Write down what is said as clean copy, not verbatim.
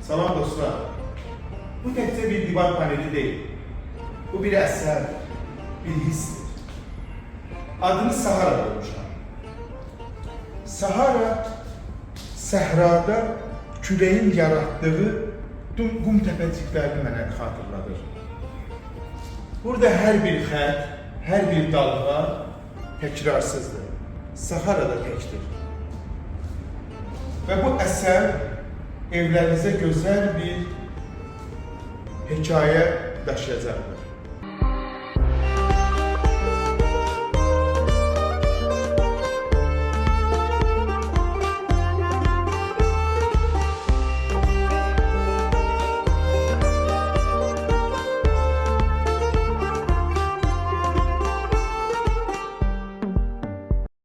Salam dostlar. Bu təkcə bir divar paneli deyil. Bu bir əsərdir, bir hissdir. Adını Sahara qoymuşam. Sahara, səhrada küləyin yaratdığı qum təpəciklərini mənə xatırladır. Burada hər bir xətt, hər bir dalğa təkrarsızdır. Sahara da təkdir. Və bu əsər evlərinizə gözəl bir hekayə daşıyacaqdır.